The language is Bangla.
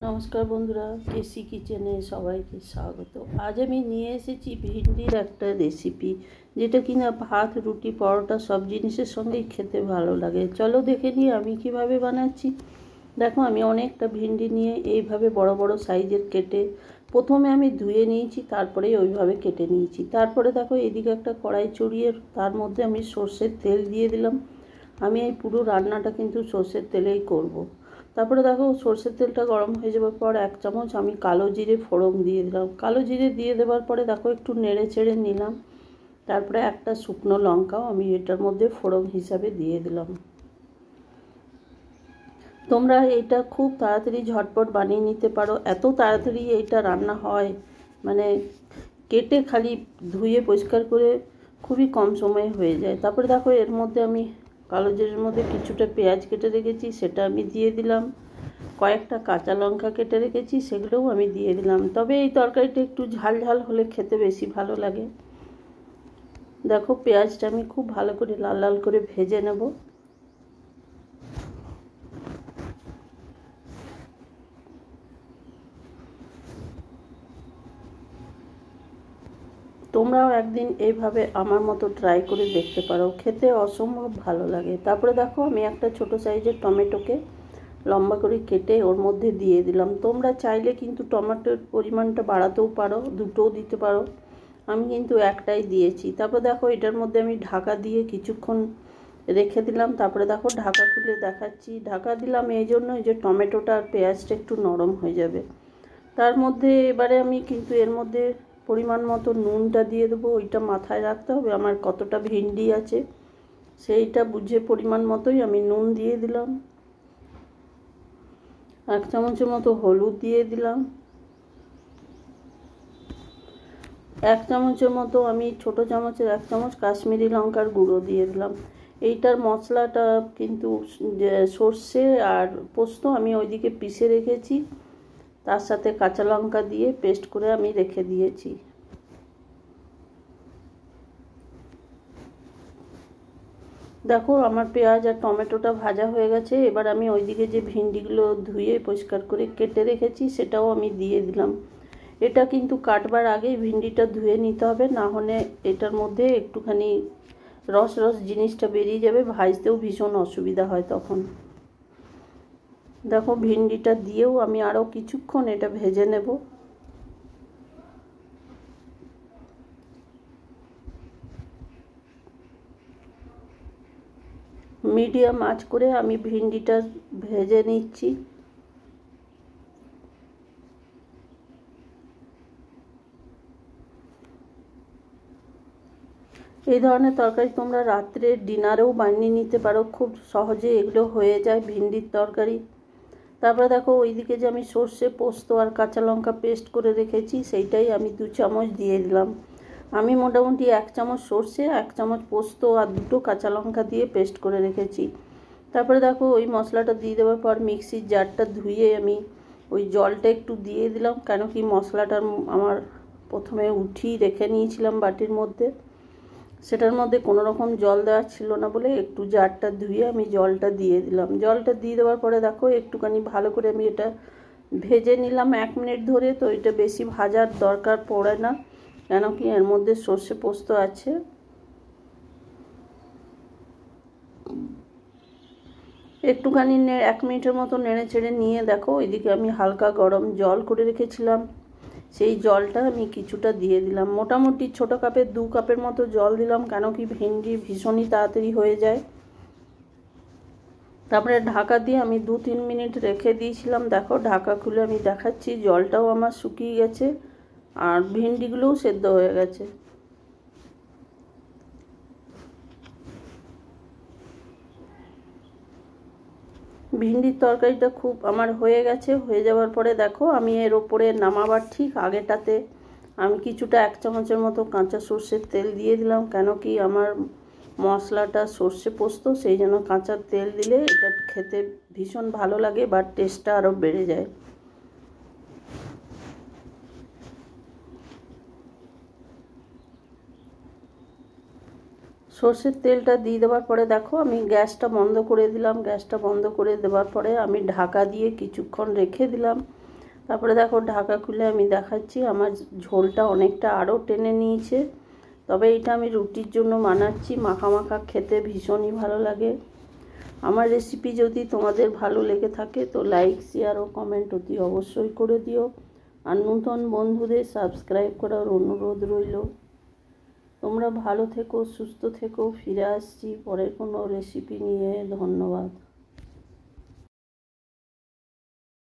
নমস্কার বন্ধুরা, কেসি কিচেনে সবাইকে স্বাগত। আজ আমি নিয়ে এসেছি ভিন্ডির একটা রেসিপি, যেটা কিনা ভাত, রুটি, পরোটা সব জিনিসের সঙ্গেই খেতে ভালো লাগে। চলো দেখে নিই আমি কিভাবে বানাচ্ছি। দেখো, আমি অনেকটা ভিন্ডি নিয়ে এইভাবে বড় বড় সাইজের কেটে প্রথমে আমি ধুয়ে নিয়েছি, তারপরে ওইভাবে কেটে নিয়েছি। তারপরে দেখো, এদিকে একটা কড়াই চড়িয়ে তার মধ্যে আমি সর্ষের তেল দিয়ে দিলাম। আমি এই পুরো রান্নাটা কিন্তু সর্ষের তেলেই করব। তারপরে দেখো, সর্ষের তেলটা গরম হয়ে যাওয়ার পর 1 চামচ আমি কালো জিরে ফোড়ন দিয়ে দিলাম। কালো জিরে দিয়ে দেওয়ার পরে দেখো একটু নেড়ে চেড়ে নিলাম। তারপরে একটা শুকনো লঙ্কাও আমি এটার মধ্যে ফোড়ন হিসাবে দিয়ে দিলাম। তোমরা এটা খুব তাড়াতাড়ি ঝটপট বানিয়ে নিতে পারো। এত তাড়াতাড়ি এইটা রান্না হয়, মানে কেটে খালি ধুয়ে পরিষ্কার করে খুবই কম সময়ে হয়ে যায়। তারপরে দেখো, এর মধ্যে আমি কালো জিরের মধ্যে কিছুটা পেঁয়াজ কেটে রেখেছি, সেটা আমি দিয়ে দিলাম। কয়েকটা কাঁচা লঙ্কা কেটে রেখেছি, সেগুলোও আমি দিয়ে দিলাম। তবে এই তরকারিটা একটু ঝাল ঝাল হলে খেতে বেশি ভালো লাগে। দেখো, পেঁয়াজটা আমি খুব ভালো করে লাল লাল করে ভেজে নেব। তোমরাও একদিন এইভাবে আমার মতো ট্রাই করে দেখতে পারো, খেতে অসম্ভব ভালো লাগে। তারপরে দেখো, আমি একটা ছোট সাইজের টমেটোকে লম্বা করে কেটে ওর মধ্যে দিয়ে দিলাম। তোমরা চাইলে কিন্তু টমেটোর পরিমাণটা বাড়াতেও পারো, দুটোও দিতে পারো। আমি কিন্তু একটাই দিয়েছি। তারপর দেখো, এটার মধ্যে আমি ঢাকা দিয়ে কিছুক্ষণ রেখে দিলাম। তারপরে দেখো, ঢাকা খুলে দেখাচ্ছি। ঢাকা দিলাম এই জন্য যে টমেটোটা আর পেঁয়াজটা একটু নরম হয়ে যাবে। তার মধ্যে এবারে আমি কিন্তু এর মধ্যে পরিমাণ মতো নুনটা দিয়ে দেবো। ওইটা মাথায় রাখতে হবে, আমার কতটা ভিন্ডি আছে সেইটা বুঝে পরিমাণ মতোই আমি নুন দিয়ে দিলাম। 1 চামচের মতো হলুদ দিয়ে দিলাম। 1 চামচের মতো আমি ছোটো চামচের 1 চামচ কাশ্মীরি লঙ্কার গুঁড়ো দিয়ে দিলাম। এইটার মশলাটা কিন্তু সর্ষে আর পোস্ত আমি ওইদিকে পিষে রেখেছি, তার সাথে কাঁচা লঙ্কা দিয়ে পেস্ট করে আমি রেখে দিয়েছি। দেখো, আমার পেঁয়াজ আর টমেটোটা ভাজা হয়ে গেছে। এবার আমি ওইদিকে যে ভিন্ডিগুলো ধুয়ে পরিষ্কার করে কেটে রেখেছি সেটাও আমি দিয়ে দিলাম। এটা কিন্তু কাটবার আগেই ভিন্ডিটা ধুয়ে নিতে হবে, না হলে এটার মধ্যে একটুখানি রস রস জিনিসটা বেরিয়ে যাবে, ভাজতেও ভীষণ অসুবিধা হয় তখন। দেখো, ভিন্ডিটা দিয়েও আমি আরও কিছুক্ষণ এটা ভেজে নেব। মিডিয়াম আঁচ করে আমি ভিন্ডিটা ভেজে নিচ্ছি। এই ধরনের তরকারি তোমরা রাত্রে ডিনারেও বানিয়ে নিতে পারো, খুব সহজে এগুলো হয়ে যায় ভিন্ডির তরকারি। তারপরে দেখো, ওইদিকে যে আমি সর্ষে, পোস্ত আর কাঁচা লঙ্কা পেস্ট করে রেখেছি সেইটাই আমি 2 চামচ দিয়ে দিলাম। আমি মোটামুটি 1 চামচ সর্ষে, 1 চামচ পোস্ত আর 2টো কাঁচা লঙ্কা দিয়ে পেস্ট করে রেখেছি। তারপরে দেখো, ওই মশলাটা দিয়ে দেওয়ার পর মিক্সির জারটা ধুয়ে আমি ওই জলটা একটু দিয়ে দিলাম, কেন কি মশলাটা আমার প্রথমে উঠিয়ে রেখে নিয়েছিলাম বাটির মধ্যে, সেটার মধ্যে কোনো রকম জল দেওয়া ছিল না বলে একটু জারটা ধুয়ে আমি জলটা দিয়ে দিলাম। জলটা দিয়ে দেওয়ার পরে দেখো, একটুখানি ভালো করে আমি এটা ভেজে নিলাম 1 মিনিট ধরে। তো এটা বেশি ভাজার দরকার পড়ে না, কেন কি এর মধ্যে সর্ষে পোস্ত আছে। একটুখানি 1 মিনিটের মতো নেড়ে চেড়ে নিয়ে দেখো, এদিকে আমি হালকা গরম জল করে রেখেছিলাম, সেই জলটা আমি কিছুটা দিয়ে দিলাম। মোটামুটি ছোটো কাপের 2 কাপের মতো জল দিলাম, কেন কি ভিন্ডি ভীষণই তাড়াতাড়ি হয়ে যায়। তারপরে ঢাকা দিয়ে আমি 2-3 মিনিট রেখে দিয়েছিলাম। দেখো, ঢাকা খুলে আমি দেখাচ্ছি, জলটাও আমার শুকিয়ে গেছে আর ভিন্ডিগুলোও সেদ্ধ হয়ে গেছে। ভিন্ডির তরকারিটা খুব আমার হয়ে গেছে। হয়ে যাওয়ার পরে দেখো, আমি এর ওপরে নামাবার ঠিক আগেটাতে আমি কিছুটা 1 চামচের মতো কাঁচা সর্ষের তেল দিয়ে দিলাম, কেন কি আমার মশলাটা সর্ষে পোস্ত, সেই জন্য কাঁচা তেল দিলে এটা খেতে ভীষণ ভালো লাগে বা টেস্টটা আরও বেড়ে যায়। সর্ষের তেলটা দিয়ে দেওয়ার পরে দেখো, আমি গ্যাসটা বন্ধ করে দিলাম। গ্যাসটা বন্ধ করে দেওয়ার পরে আমি ঢাকা দিয়ে কিছুক্ষণ রেখে দিলাম। তারপরে দেখো ঢাকা খুলে আমি দেখাচ্ছি, আমার ঝোলটা অনেকটা আরও টেনে নিয়েছে। তবে এটা আমি রুটির জন্য বানাচ্ছি, মাখা মাখা খেতে ভীষণই ভালো লাগে। আমার রেসিপি যদি তোমাদের ভালো লেগে থাকে তো লাইক, শেয়ার ও কমেন্ট অতি অবশ্যই করে দিও। আর নতুন বন্ধুদের সাবস্ক্রাইব করার অনুরোধ রইল। তোমরা ভালো থেকো, সুস্থ থেকো। ফিরে আসছি পরের কোনো রেসিপি নিয়ে। ধন্যবাদ।